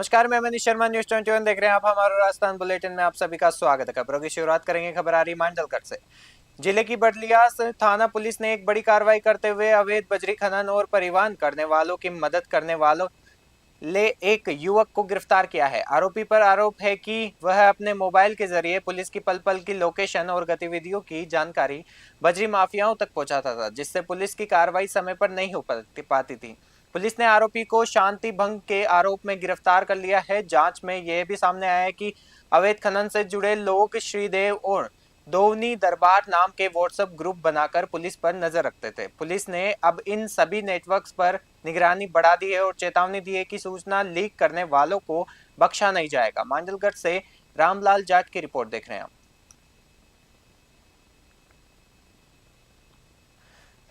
नमस्कार, मैं मनीष शर्मा, न्यूज 21 देख रहे हैं आप। हमारा राजस्थान बुलेटिन में आप सभी का स्वागत है। खबरों की शुरुआत करेंगे। खबर आ रही मांडलगढ़ से। जिले की बडलियास थाना पुलिस ने एक बड़ी कार्रवाई करते हुए अवैध बजरी खनन और परिवहन करने वालों की मदद करने वालों ले एक युवक को गिरफ्तार किया है। आरोपी पर आरोप है कि वह अपने मोबाइल के जरिए पुलिस की पल पल की लोकेशन और गतिविधियों की जानकारी बजरी माफियाओं तक पहुंचाता था, जिससे पुलिस की कार्रवाई समय पर नहीं हो पाती थी। पुलिस ने आरोपी को शांति भंग के आरोप में गिरफ्तार कर लिया है। जांच में यह भी सामने आया है कि अवैध खनन से जुड़े लोग श्रीदेव और दोवनी दरबार नाम के व्हाट्सएप ग्रुप बनाकर पुलिस पर नजर रखते थे। पुलिस ने अब इन सभी नेटवर्क्स पर निगरानी बढ़ा दी है और चेतावनी दी है कि सूचना लीक करने वालों को बख्शा नहीं जाएगा। मांडलगढ़ से रामलाल जाट की रिपोर्ट देख रहे हैं आप।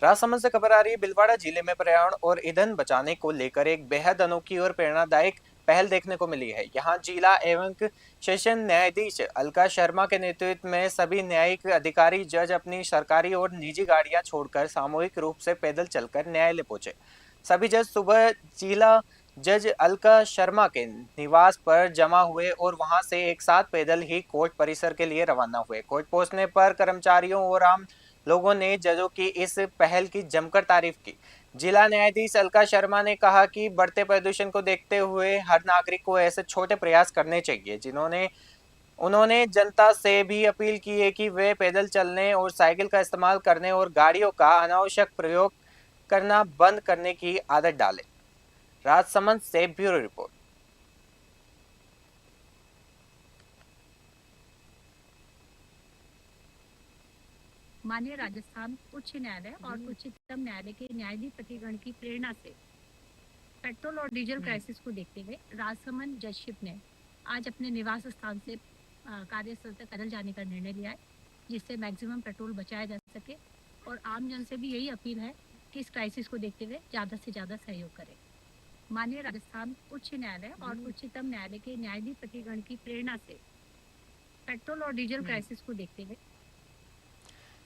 राजसमंद से खबर आ रही है। भिलवाड़ा जिले में पर्यावरण और ईंधन बचाने को लेकर एक बेहद अनोखी और प्रेरणादायक पहल देखने को मिली है। यहाँ जिला एवं सेशन न्यायाधीश अलका शर्मा के नेतृत्व में सभी न्यायिक अधिकारी जज अपनी सरकारी और निजी गाड़ियां छोड़कर सामूहिक रूप से पैदल चलकर न्यायालय पहुंचे। सभी जज सुबह जिला जज अलका शर्मा के निवास पर जमा हुए और वहां से एक साथ पैदल ही कोर्ट परिसर के लिए रवाना हुए। कोर्ट पहुंचने पर कर्मचारियों और आम लोगों ने जजों की इस पहल की जमकर तारीफ की। जिला न्यायाधीश अलका शर्मा ने कहा कि बढ़ते प्रदूषण को देखते हुए हर नागरिक को ऐसे छोटे प्रयास करने चाहिए। उन्होंने जनता से भी अपील की है कि वे पैदल चलने और साइकिल का इस्तेमाल करने और गाड़ियों का अनावश्यक प्रयोग करना बंद करने की आदत डालें। राजसमंद से ब्यूरो रिपोर्ट। माननीय राजस्थान उच्च न्यायालय और उच्चतम न्यायालय के न्यायाधीशगण की प्रेरणा से पेट्रोल और डीजल क्राइसिस को देखते हुए राजसमंद जजशिप ने आज अपने निवास स्थान से कार्यस्थल तक पैदल जाने का निर्णय लिया है, जिससे मैक्सिमम पेट्रोल बचाया जा सके। और आम जन से भी यही अपील है कि इस क्राइसिस को देखते हुए ज़्यादा से ज़्यादा सहयोग करें। माननीय राजस्थान उच्च न्यायालय और उच्चतम न्यायालय के न्यायाधीशगण की प्रेरणा से पेट्रोल और डीजल क्राइसिस को देखते हुए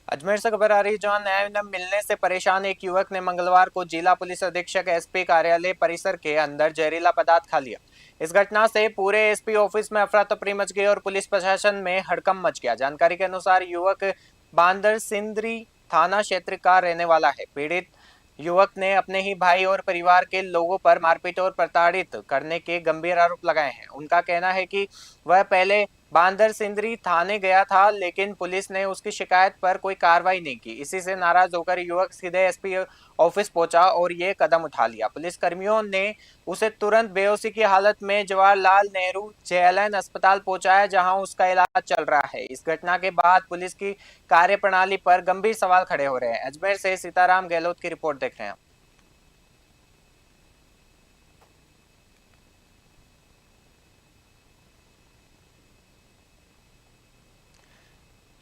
अजमेर से खबर आ रही है, जहां न्याय न मिलने से परेशान एक युवक ने मंगलवार को जिला पुलिस अधीक्षक एसपी कार्यालय परिसर के अंदर जहरीला पदार्थ खा लिया। इस घटना से पूरे एसपी ऑफिस में अफरा तफरी मच गई और पुलिस प्रशासन में हड़कंप मच गया। जानकारी के अनुसार युवक बांदर सिंदरी थाना क्षेत्र का रहने वाला है। पीड़ित युवक ने अपने ही भाई और परिवार के लोगों पर मारपीट और प्रताड़ित करने के गंभीर आरोप लगाए हैं। उनका कहना है कि वह पहले बांदर सिंदरी थाने गया था, लेकिन पुलिस ने उसकी शिकायत पर कोई कार्रवाई नहीं की। इसी से नाराज होकर युवक सीधे एसपी ऑफिस पहुंचा और ये कदम उठा लिया। पुलिस कर्मियों ने उसे तुरंत बेहोशी की हालत में जवाहरलाल नेहरू जेएलएन अस्पताल पहुंचाया, जहां उसका इलाज चल रहा है। इस घटना के बाद पुलिस की कार्यप्रणाली पर गंभीर सवाल खड़े हो रहे हैं। अजमेर से सीताराम गहलोत की रिपोर्ट देख रहे हैं।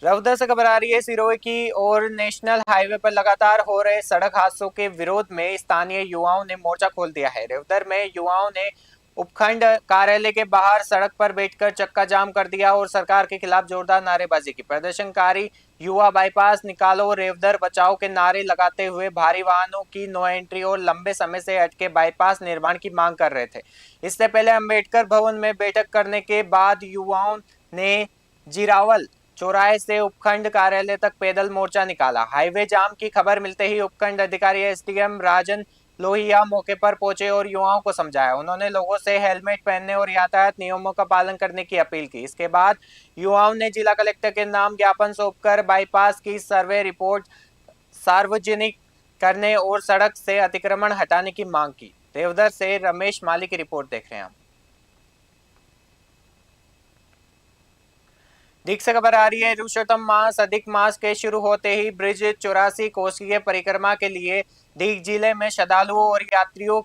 रउदा से खबर आ रही है। सिरोही की और नेशनल हाईवे पर लगातार हो रहे सड़क हादसों के विरोध में स्थानीय युवाओं ने मोर्चा खोल दिया है। रेवदर में युवाओं ने उपखंड कार्यालय के बाहर सड़क पर बैठकर चक्का जाम कर दिया और सरकार के खिलाफ जोरदार नारेबाजी की। प्रदर्शनकारी युवा बाईपास निकालो रेवदर बचाओ के नारे लगाते हुए भारी वाहनों की नो एंट्री और लंबे समय से अटके बाईपास निर्माण की मांग कर रहे थे। इससे पहले अम्बेडकर भवन में बैठक करने के बाद युवाओं ने जिरावल चौराहे से उपखंड कार्यालय तक पैदल मोर्चा निकाला। हाईवे जाम की खबर मिलते ही उपखंड अधिकारी एसडीएम राजन लोहिया मौके पर पहुंचे और युवाओं को समझाया। उन्होंने लोगों से हेलमेट पहनने और यातायात नियमों का पालन करने की अपील की। इसके बाद युवाओं ने जिला कलेक्टर के नाम ज्ञापन सौंपकर बाईपास की सर्वे रिपोर्ट सार्वजनिक करने और सड़क से अतिक्रमण हटाने की मांग की। देवधर से रमेश माली की रिपोर्ट देख रहे हैं हम। दिख से खबर आ रही है। पुरुषोत्तम मास अधिक मास के शुरू होते ही ब्रिज 84 कोसीय परिक्रमा के लिए दीघ जिले में श्रद्धालुओं और यात्रियों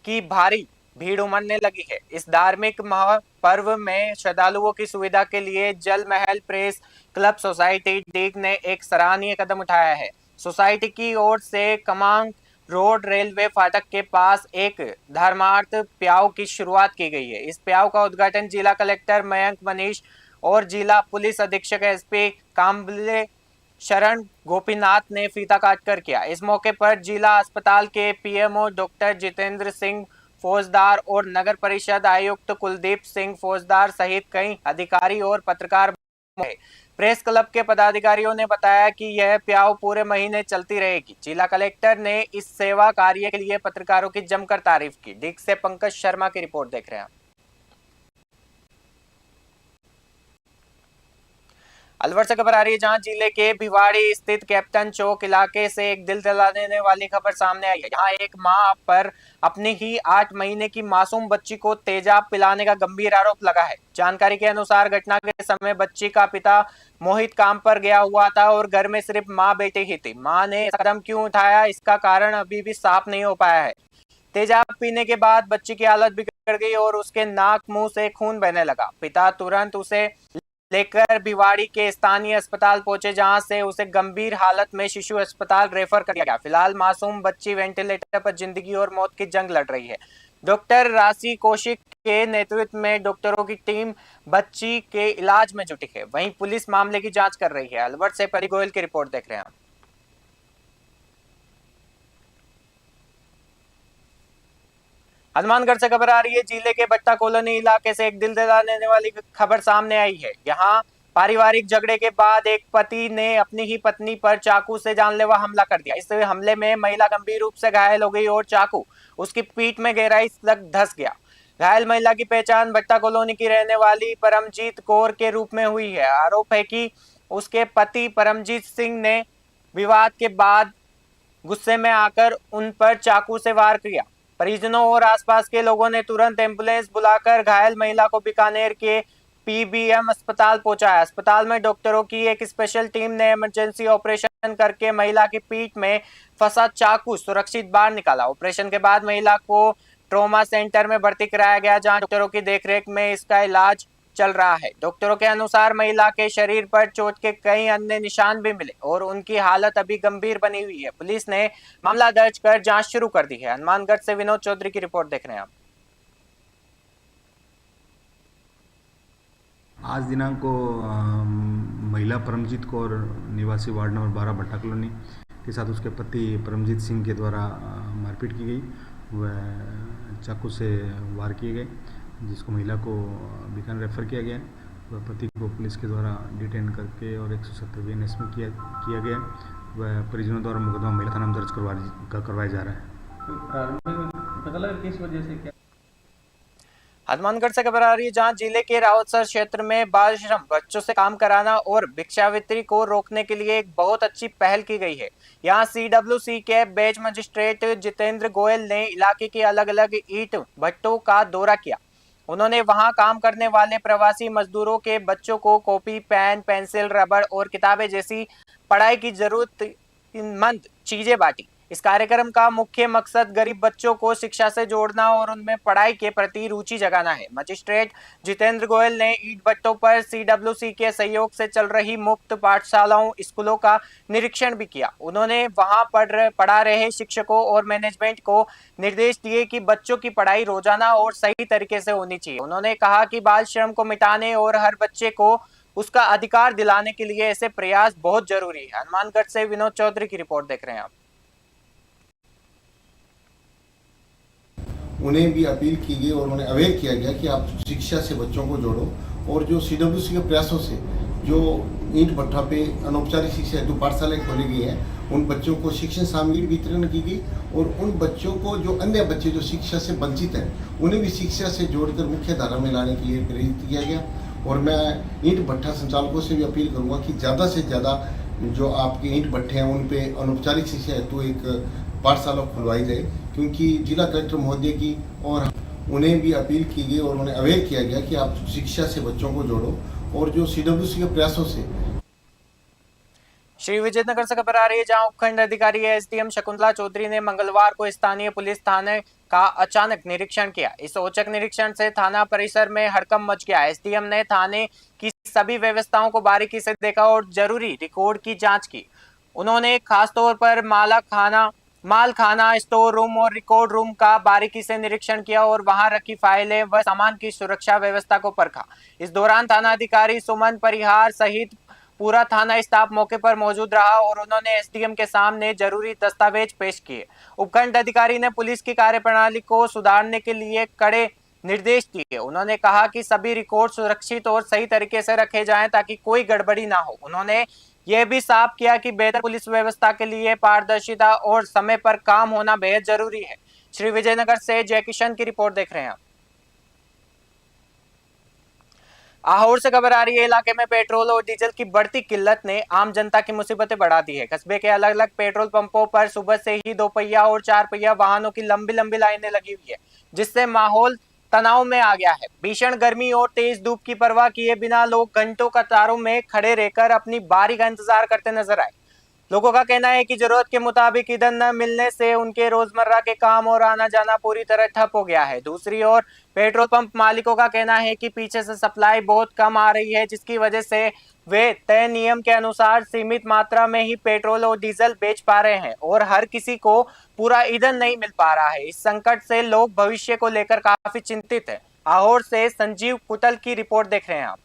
की भारी भीड़ उमड़ने लगी है। इस धार्मिक महापर्व में श्रद्धालुओं की सुविधा के लिए जल महल प्रेस क्लब सोसाइटी दीघ ने एक सराहनीय कदम उठाया है। सोसाइटी की ओर से कमांग रोड रेलवे फाटक के पास एक धर्मार्थ प्याऊ की शुरुआत की गई है। इस प्याऊ का उद्घाटन जिला कलेक्टर मयंक मनीष और जिला पुलिस अधीक्षक एसपी काम्बले शरण गोपीनाथ ने फीता काटकर किया। इस मौके पर जिला अस्पताल के पीएमओ डॉक्टर जितेंद्र सिंह, फौजदार और नगर परिषद आयुक्त कुलदीप सिंह फौजदार सहित कई अधिकारी और पत्रकार। प्रेस क्लब के पदाधिकारियों ने बताया कि यह प्याऊ पूरे महीने चलती रहेगी। जिला कलेक्टर ने इस सेवा कार्य के लिए पत्रकारों की जमकर तारीफ की। डिग से पंकज शर्मा की रिपोर्ट देख रहे हैं। अलवर से खबर आ रही है, जहां जिले के भिवाड़ी स्थित कैप्टन चौक इलाके से एक दिल दहला देने वाली खबर सामने आई है। यहां एक मां पर अपनी ही 8 महीने की मासूम बच्ची को तेजाब पिलाने का गंभीर आरोप लगा है। जानकारी के अनुसार घटना के समय बच्ची का पिता मोहित काम पर गया हुआ था और घर में सिर्फ मां बेटी ही थी। मां ने कदम क्यों उठाया, इसका कारण अभी भी साफ नहीं हो पाया है। तेजाब पीने के बाद बच्ची की हालत बिगड़ गई और उसके नाक मुंह से खून बहने लगा। पिता तुरंत उसे लेकर भिवाड़ी के स्थानीय अस्पताल पहुंचे, जहां से उसे गंभीर हालत में शिशु अस्पताल रेफर कर दिया गया। फिलहाल मासूम बच्ची वेंटिलेटर पर जिंदगी और मौत की जंग लड़ रही है। डॉक्टर राशि कौशिक के नेतृत्व में डॉक्टरों की टीम बच्ची के इलाज में जुटी है। वहीं पुलिस मामले की जांच कर रही है। अलवर से परी गोयल की रिपोर्ट देख रहे हैं। हनुमानगढ़ से खबर आ रही है, जिले के भट्टा कॉलोनी इलाके से एक दिल दहलाने वाली खबर सामने आई है। यहाँ पारिवारिक झगड़े के बाद एक पति ने अपनी ही पत्नी पर चाकू से जानलेवा हमला कर दिया। इस हमले में महिला गंभीर रूप से घायल हो गई और चाकू उसकी पीठ में गहराई तक धंस गया। घायल महिला की पहचान भट्टा कॉलोनी की रहने वाली परमजीत कौर के रूप में हुई है। आरोप है कि उसके पति परमजीत सिंह ने विवाद के बाद गुस्से में आकर उन पर चाकू से वार किया। परिजनों और आसपास के लोगों ने तुरंत एम्बुलेंस बुलाकर घायल महिला को बीकानेर के पीबीएम अस्पताल पहुंचाया। अस्पताल में डॉक्टरों की एक स्पेशल टीम ने इमरजेंसी ऑपरेशन करके महिला की पीठ में फंसा चाकू सुरक्षित बाहर निकाला। ऑपरेशन के बाद महिला को ट्रॉमा सेंटर में भर्ती कराया गया, जहां डॉक्टरों की देखरेख में इसका इलाज चल रहा है। डॉक्टरों के अनुसार महिला के शरीर पर चोट के कई अन्य निशान भी मिले और उनकी हालत अभी गंभीर बनी हुई है। पुलिस ने मामला दर्ज कर जांच शुरू कर दी है। हनुमानगढ़ से विनोद चौधरी की रिपोर्ट देख रहे हैं आप। आज दिनांक को महिला परमजीत कौर निवासी वार्ड नंबर 12 भट्टा कॉलोनी के साथ उसके पति परमजीत सिंह के द्वारा मारपीट की गई। वह चाकू से वार किए गए, जिसको महिला को बीकानेर रेफर किया गया। वह पति को पुलिस के द्वारा डिटेन करके और 170 BNS में किया गया। वह परिजनों द्वारा मुकदमा महिला थाना में दर्ज करवाया जा रहा है। पता लगा किस वजह से क्या? हनुमानगढ़ से खबर आ रही है, जहां जिले के रावतसर क्षेत्र में बाल श्रम बच्चों से काम कराना और भिक्षावृत्ति को रोकने के लिए एक बहुत अच्छी पहल की गई है। यहां CWC के बेज मजिस्ट्रेट जितेंद्र गोयल ने इलाके के अलग अलग ईंट भट्टों का दौरा किया। उन्होंने वहां काम करने वाले प्रवासी मजदूरों के बच्चों को कॉपी, पेन, पेंसिल, रबड़ और किताबें जैसी पढ़ाई की जरूरतमंद चीजें बांटी। इस कार्यक्रम का मुख्य मकसद गरीब बच्चों को शिक्षा से जोड़ना और उनमें पढ़ाई के प्रति रुचि जगाना है। मजिस्ट्रेट जितेंद्र गोयल ने ईंट भट्टों पर CWC के सहयोग से चल रही मुफ्त पाठशालाओं, स्कूलों का निरीक्षण भी किया। उन्होंने वहां पढ़ा रहे शिक्षकों और मैनेजमेंट को निर्देश दिए कि बच्चों की पढ़ाई रोजाना और सही तरीके से होनी चाहिए। उन्होंने कहा कि बाल श्रम को मिटाने और हर बच्चे को उसका अधिकार दिलाने के लिए ऐसे प्रयास बहुत जरूरी है। हनुमानगढ़ से विनोद चौधरी की रिपोर्ट देख रहे हैं आप। उन्हें भी अपील की गई और उन्हें अवेयर किया गया कि आप शिक्षा से बच्चों को जोड़ो और जो CWC के प्रयासों से जो ईंट भट्टा पे अनौपचारिक शिक्षा हेतु पाठशालाएं खोली गई है, उन बच्चों को शिक्षण सामग्री वितरण की गई और उन बच्चों को जो अन्य बच्चे जो शिक्षा से वंचित हैं उन्हें भी शिक्षा से जोड़कर मुख्य धारा में लाने के लिए प्रेरित किया गया। और मैं ईंट भट्टा संचालकों से भी अपील करूँगा कि ज़्यादा से ज़्यादा जो आपके ईंट भट्टे हैं उन पे अनौपचारिक शिक्षा हेतु एक पाठशाला खुलवाई जाए, क्योंकि जिला कलेक्टर महोदय की और उन्हें भी अपील की गई और उन्हें अवेयर किया गया कि आप शिक्षा से बच्चों को जोड़ो और जो CWC के प्रयासों से। श्री विजयनगर से खबर आ रही है, जहां उपखंड अधिकारी SDM शकुंतला चौधरी ने मंगलवार को स्थानीय पुलिस थाने का अचानक निरीक्षण किया। इस औचक निरीक्षण से थाना परिसर में हड़कंप मच गया। SDM ने थाने की सभी व्यवस्थाओं को बारीकी से देखा और जरूरी रिकॉर्ड की जांच की। उन्होंने खासतौर पर माल खाना, स्टोर रूम और रिकॉर्ड रूम का बारीकी से निरीक्षण किया और वहां रखी फाइलें व सामान की सुरक्षा व्यवस्था को परखा। इस दौरान थाना अधिकारी सुमन परिहार सहित पूरा थाना स्टाफ मौके पर मौजूद रहा और उन्होंने एसडीएम के सामने जरूरी दस्तावेज पेश किए। उपखंड अधिकारी ने पुलिस की कार्यप्रणाली को सुधारने के लिए कड़े निर्देश दिए। उन्होंने कहा कि सभी रिकॉर्ड सुरक्षित और सही तरीके से रखे जाएं ताकि कोई गड़बड़ी ना हो। उन्होंने यह भी साफ किया कि बेहतर पुलिस व्यवस्था के लिए पारदर्शिता और समय पर काम होना बेहद जरूरी है। श्री विजयनगर से जय किशन की रिपोर्ट देख रहे हैं आप। आहोर से खबर आ रही है, इलाके में पेट्रोल और डीजल की बढ़ती किल्लत ने आम जनता की मुसीबतें बढ़ा दी है। कस्बे के अलग अलग पेट्रोल पंपों पर सुबह से ही 2 पहिया और 4 पहिया वाहनों की लंबी लंबी लाइनें लगी हुई है, जिससे माहौल तनाव में आ गया है। भीषण गर्मी और तेज धूप की परवाह किए बिना लोग घंटों कतारों में खड़े रहकर अपनी बारी का इंतजार करते नजर आए। लोगों का कहना है कि जरूरत के मुताबिक ईंधन न मिलने से उनके रोजमर्रा के काम और आना जाना पूरी तरह ठप हो गया है। दूसरी ओर पेट्रोल पंप मालिकों का कहना है कि पीछे से सप्लाई बहुत कम आ रही है, जिसकी वजह से वे तय नियम के अनुसार सीमित मात्रा में ही पेट्रोल और डीजल बेच पा रहे हैं और हर किसी को पूरा ईंधन नहीं मिल पा रहा है। इस संकट से लोग भविष्य को लेकर काफी चिंतित है। आहोर से संजीव कुतल की रिपोर्ट देख रहे हैं आप।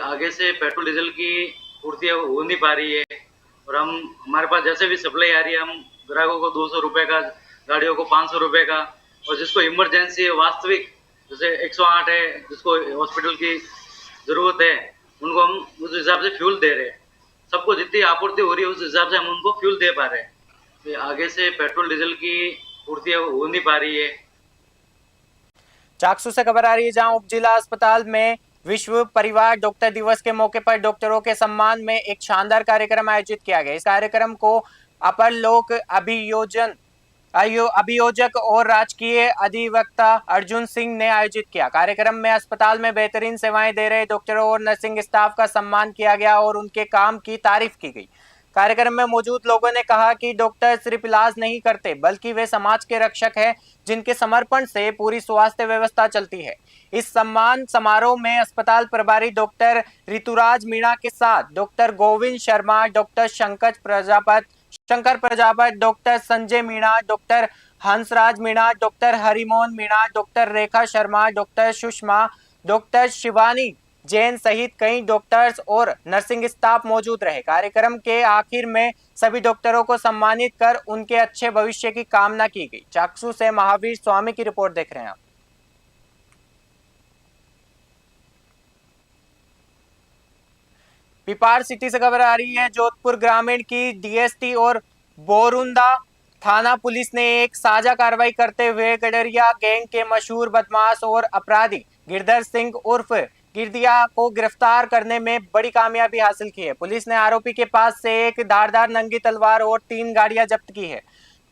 आगे से पेट्रोल डीजल की पूर्ति हो नहीं पा रही है और हमारे पास जैसे भी सप्लाई आ रही है, हम ग्राहकों को 200 रुपये का, गाड़ियों को 500 रुपये का, और जिसको इमरजेंसी है, वास्तविक जैसे 108 है, जिसको हॉस्पिटल की ज़रूरत है, उनको हम उस हिसाब से फ्यूल दे रहे हैं। सबको जितनी आपूर्ति हो रही है उस हिसाब से हम उनको फ्यूल दे पा रहे हैं। आगे से पेट्रोल डीजल की पूर्ति हो नहीं पा रही है। चाकसू से खबर आ रही है, जहां उप जिला अस्पताल में विश्व परिवार डॉक्टर दिवस के मौके पर डॉक्टरों के सम्मान में एक शानदार कार्यक्रम आयोजित किया गया। इस कार्यक्रम को अपर लोक अभियोजक और राजकीय अधिवक्ता अर्जुन सिंह ने आयोजित किया। कार्यक्रम में अस्पताल में बेहतरीन सेवाएं दे रहे डॉक्टरों और नर्सिंग स्टाफ का सम्मान किया गया और उनके काम की तारीफ की गई। कार्यक्रम में मौजूद लोगों ने कहा कि डॉक्टर सिर्फ इलाज नहीं करते, बल्कि वे समाज के रक्षक हैं, जिनके समर्पण से पूरी स्वास्थ्य व्यवस्था चलती है। इस सम्मान समारोह में अस्पताल प्रभारी डॉक्टर ऋतुराज मीणा के साथ doctor Govind Sharma, doctor Shankar Prajapat, doctor Sanjay Meena, doctor Hansraj Meena, doctor Harimohan Meena, doctor Rekha Sharma, doctor Sushma, doctor Shivani Jain सहित कई डॉक्टर्स और नर्सिंग स्टाफ मौजूद रहे। कार्यक्रम के आखिर में सभी डॉक्टरों को सम्मानित कर उनके अच्छे भविष्य की कामना की गई। चाकसू से महावीर स्वामी की रिपोर्ट देख रहे हैं आप। पिपाड़ सिटी से खबर आ रही है, जोधपुर ग्रामीण की डीएसटी और बोरुंदा थाना पुलिस ने एक साझा कार्रवाई करते हुए गडरिया गैंग के मशहूर बदमाश और अपराधी गिरधर सिंह उर्फ गिरदिया को गिरफ्तार करने में बड़ी कामयाबी हासिल की है। पुलिस ने आरोपी के पास से एक धारदार नंगी तलवार और 3 गाड़ियां जब्त की है।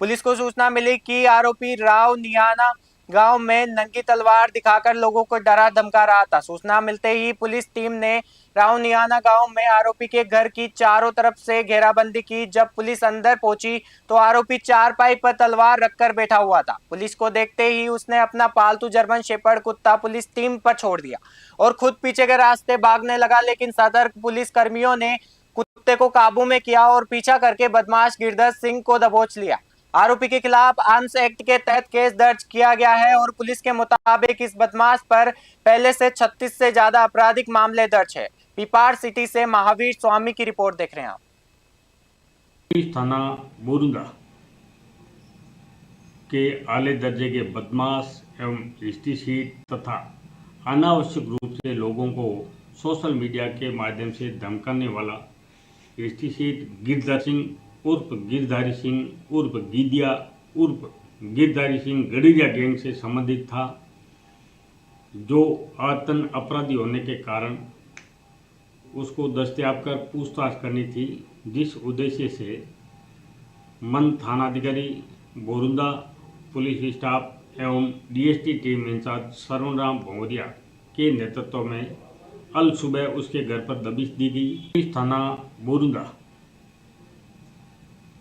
पुलिस को सूचना मिली कि आरोपी राव नियाना गांव में नंगी तलवार दिखाकर लोगों को डरा धमका रहा था। सूचना मिलते ही पुलिस टीम ने रावनियाना गांव में आरोपी के घर की चारों तरफ से घेराबंदी की। जब पुलिस अंदर पहुंची तो आरोपी चारपाई पर तलवार रखकर बैठा हुआ था। पुलिस को देखते ही उसने अपना पालतू जर्मन शेपर्ड कुत्ता पुलिस टीम पर छोड़ दिया और खुद पीछे के रास्ते भागने लगा, लेकिन सतर्क पुलिस कर्मियों ने कुत्ते को काबू में किया और पीछा करके बदमाश गिरधर सिंह को दबोच लिया। आरोपी के खिलाफ आर्म्स एक्ट के तहत केस दर्ज किया गया है और पुलिस के मुताबिक इस बदमाश पर पहले से 36 से ज्यादा आपराधिक मामले दर्ज है। पिपाड़ सिटी से महावीर स्वामी की रिपोर्ट देख रहे हैं आप। थाना बोरुंदा के आले दर्जे के बदमाश एवं एसटी सीट तथा अनावश्यक रूप से लोगों को सोशल मीडिया के माध्यम से धमकाने वाला एसटी सीट गिरधर सिंह उर्फ गिरधारी सिंह उर्फ गीदिया उर्फ गिरधारी सिंह गडरिया गैंग से संबंधित था, जो आतंक अपराधी होने के कारण उसको दस्तयाब कर पूछताछ करनी थी, जिस उद्देश्य से मन थानाधिकारी बोरुंदा पुलिस स्टाफ एवं डीएसटी टीम इंचार्ज सर्वराम भोंगरिया के नेतृत्व में अल सुबह उसके घर पर दबिश दी गई। पुलिस थाना बोरुंदा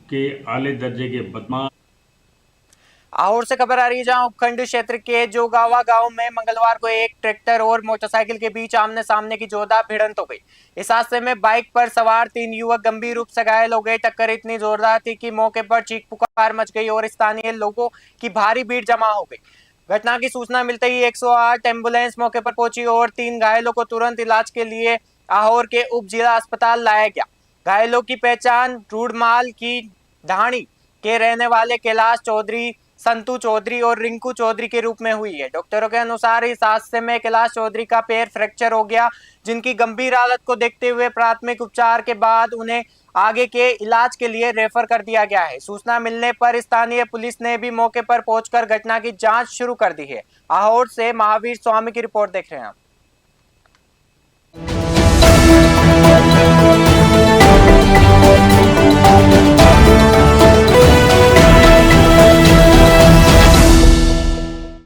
के आले दर्जे के बदमाश। आहोर से खबर आ रही है, जहां उपखंड क्षेत्र के जोगावा गांव में मंगलवार को एक ट्रैक्टर और मोटरसाइकिल के बीच आमने सामने की जोरदार भिड़ंत हो गई। इस हादसे में बाइक पर सवार 3 युवक गंभीर रूप से घायल हो गए। टक्कर इतनी जोरदार थी कि मौके पर चीख पुकार मच गई और स्थानीय लोगों की भारी भीड़ जमा हो गई। घटना की सूचना मिलते ही 108 एम्बुलेंस मौके पर पहुंची और 3 घायलों को तुरंत इलाज के लिए आहोर के उप जिला अस्पताल लाया गया। घायलों की पहचान रूडमाल की ढाणी के रहने वाले कैलाश चौधरी, संतू चौधरी और रिंकू चौधरी के रूप में हुई है। डॉक्टरों के अनुसार इस हादसे में कैलाश चौधरी का पैर फ्रैक्चर हो गया, जिनकी गंभीर हालत को देखते हुए प्राथमिक उपचार के बाद उन्हें आगे के इलाज के लिए रेफर कर दिया गया है। सूचना मिलने पर स्थानीय पुलिस ने भी मौके पर पहुंचकर घटना की जांच शुरू कर दी है। आहोर से महावीर स्वामी की रिपोर्ट देख रहे हैं आप।